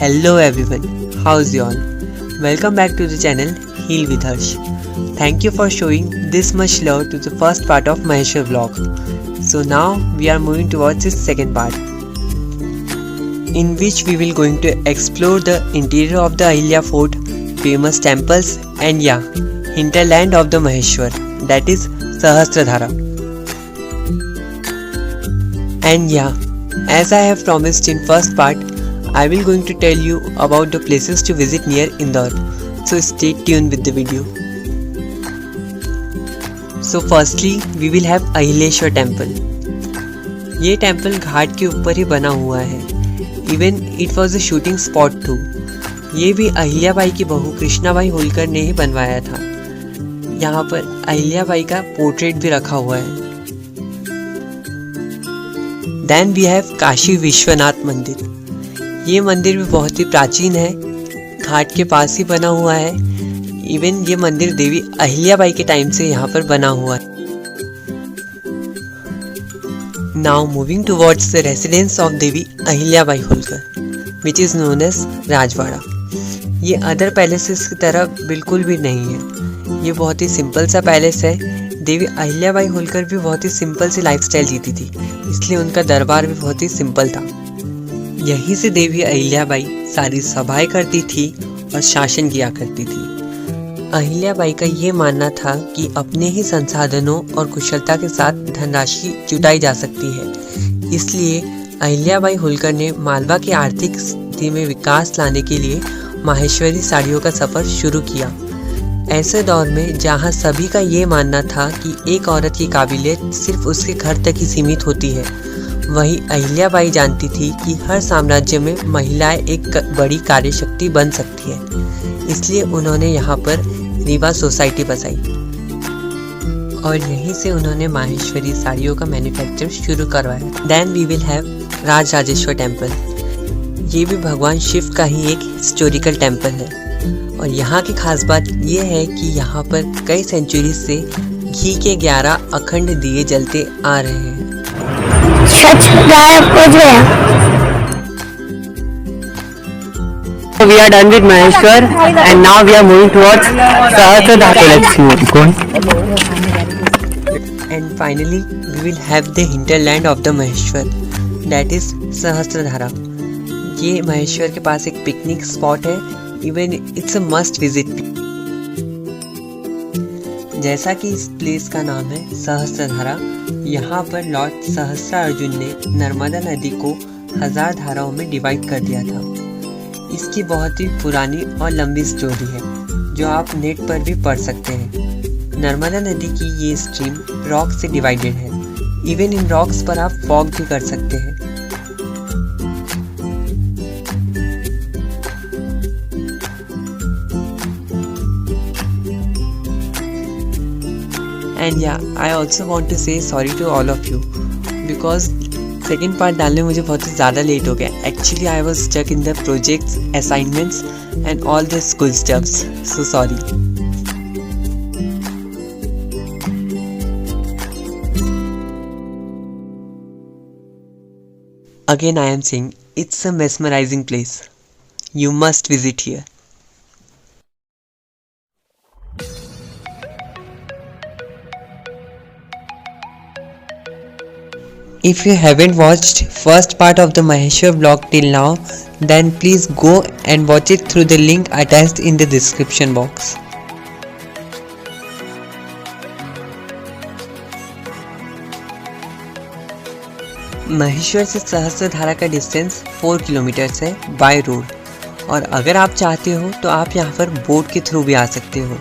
Hello everyone, how's you all? Welcome back to the channel Heal with Harsh. Thank you for showing this much love to the first part of Maheshwar vlog. So now we are moving towards its second part, in which we will going to explore the interior of the Ahilya Fort, famous temples and hinterland of the Maheshwar, that is Sahasradhara. And as I have promised in first part, I will going to tell you about the places to visit near Indore. So stay tuned with the video. So firstly we will have Ahileshwar temple. ये temple घाट के ऊपर ही बना हुआ है. Even it was a shooting spot too. ये भी अहिल्याबाई की बहू कृष्णाबाई होलकर ने ही बनवाया था. यहाँ पर अहिल्याबाई का पोर्ट्रेट भी रखा हुआ है. Then we have Kashi Vishwanath mandir. ये मंदिर भी बहुत ही प्राचीन है, घाट के पास ही बना हुआ है. इवन ये मंदिर देवी अहिल्याबाई के टाइम से यहाँ पर बना हुआ है. Now moving towards the residence of Devi Ahilyabai Holkar, which is known as Rajwada. ये अदर पैलेसेस की तरह बिल्कुल भी नहीं है. ये बहुत ही सिंपल सा पैलेस है. देवी अहिल्याबाई होलकर भी बहुत ही सिंपल सी लाइफस्टाइल जीती थी, इसलिए उनका दरबार भी बहुत ही सिंपल था. यहीं से देवी अहिल्याबाई सारी सभाएं करती थी और शासन किया करती थी. अहिल्याबाई का ये मानना था कि अपने ही संसाधनों और कुशलता के साथ धनराशि जुटाई जा सकती है. इसलिए अहिल्याबाई होलकर ने मालवा की आर्थिक स्थिति में विकास लाने के लिए माहेश्वरी साड़ियों का सफ़र शुरू किया. ऐसे दौर में जहां सभी का ये मानना था कि एक औरत की काबिलियत सिर्फ उसके घर तक ही सीमित होती है, वहीं अहिल्याबाई जानती थी कि हर साम्राज्य में महिलाएं एक बड़ी कार्यशक्ति बन सकती है. इसलिए उन्होंने यहाँ पर रीवा सोसाइटी बसाई और यहीं से उन्होंने माहेश्वरी साड़ियों का मैन्युफैक्चर शुरू करवाया. Then we will have Rajrajeshwar temple. ये भी भगवान शिव का ही एक हिस्टोरिकल टेम्पल है और यहाँ की खास बात ये है कि यहाँ पर कई सेंचुरी से घी के 11 अखंड दिए जलते आ रहे हैं. सच गायब हो गया. We are done with Maheshwar and now we are moving towards Sahasradhara. Let's see. And finally we will have the hinterland of the Maheshwar, that is Sahasradhara. ये महेश्वर के पास एक पिकनिक स्पॉट है. Even it's a must visit. जैसा कि इस place का नाम है सहस्त्रधारा, यहाँ पर लॉर्ड सहस्त्रार्जुन ने नर्मदा नदी को 1000 धाराओं में डिवाइड कर दिया था. इसकी बहुत ही पुरानी और लंबी स्टोरी है जो आप नेट पर भी पढ़ सकते हैं. नर्मदा नदी की ये स्ट्रीम रॉक से डिवाइडेड है. इवन इन रॉक्स पर आप फॉग भी कर सकते हैं. And I also want to say sorry to all of you because second part डालने में मुझे बहुत ही ज़्यादा लेट हो गया. Actually I was stuck in the projects, assignments and all the school stuffs, so sorry. Again I am saying it's a mesmerizing place. You must visit here. If you haven't watched first part of the Maheshwar vlog till now, then please go and watch it through the link attached in the description box. Maheshwar से सहस्त्रधारा का distance 4 kilometres है by road. और अगर आप चाहते हो तो आप यहाँ पर बोट के थ्रू भी आ सकते हो.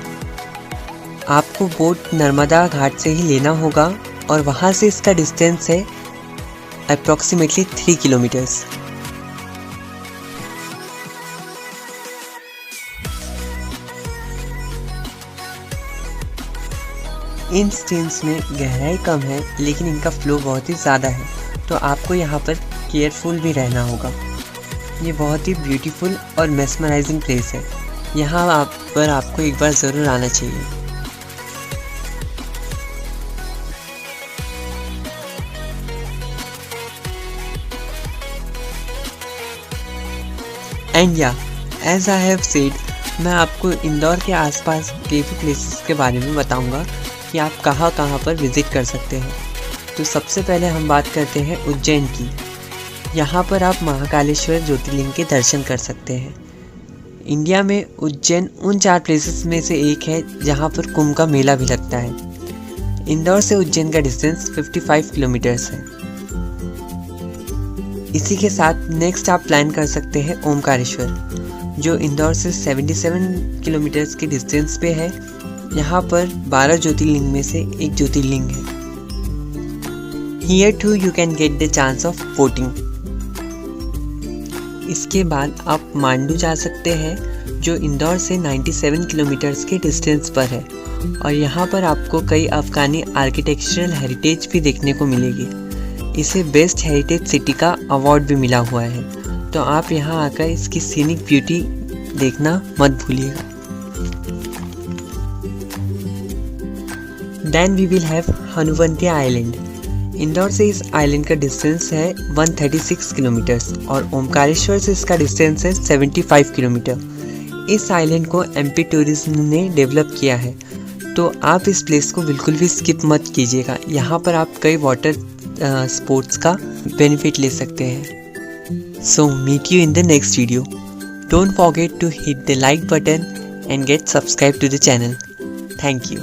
आपको बोट नर्मदा घाट से ही लेना होगा और वहाँ से इसका डिस्टेंस है अप्रॉक्सीमेटली 3 किलोमीटर्स. इन स्ट्रीम्स में गहराई कम है लेकिन इनका फ्लो बहुत ही ज़्यादा है, तो आपको यहाँ पर केयरफुल भी रहना होगा. ये बहुत ही ब्यूटीफुल और मेस्मराइजिंग प्लेस है. यहाँ आपको एक बार ज़रूर आना चाहिए. एंड या एज आई हैव सेड, मैं आपको इंदौर के आसपास के भी प्लेसेस के बारे में बताऊंगा कि आप कहाँ कहाँ पर विज़िट कर सकते हैं। तो सबसे पहले हम बात करते हैं उज्जैन की। यहाँ पर आप महाकालेश्वर ज्योतिर्लिंग के दर्शन कर सकते हैं। इंडिया में उज्जैन उन 4 प्लेसेस में से एक है जहाँ पर कुंभ का मेला भी लगता है। इंदौर से उज्जैन का डिस्टेंस 55 किलोमीटर्स है। इसी के साथ नेक्स्ट आप प्लान कर सकते हैं ओमकारेश्वर, जो इंदौर से 77 किलोमीटर्स के डिस्टेंस पे है। यहाँ पर 12 ज्योतिर्लिंग में से एक ज्योतिर्लिंग है। Here too you can get the chance of boating. इसके बाद आप मांडू जा सकते हैं, जो इंदौर से 97 किलोमीटर्स के डिस्टेंस पर है, और यहाँ पर आपको कई अफगानी आर्किटेक्चरल हेरिटेज भी देखने को मिलेगी। इसे बेस्ट हेरिटेज सिटी का अवार्ड भी मिला हुआ है, तो आप यहाँ आकर इसकी सीनिक ब्यूटी देखना मत भूलिएगा। Then we will have Hanuwantiya island. Indore से इस आइलैंड का डिस्टेंस है 136 किलोमीटर्स और ओमकारेश्वर से इसका डिस्टेंस है 75 किलोमीटर। इस आइलैंड को एमपी टूरिज्म ने डेवलप किया है, तो आप इस प्लेस को बिल्कुल भी स्किप मत कीजिएगा। यहाँ पर आप कई वाटर स्पोर्ट्स का बेनिफिट ले सकते हैं। So meet you in the next video. Don't forget to hit the like button and get subscribe to the channel. Thank you.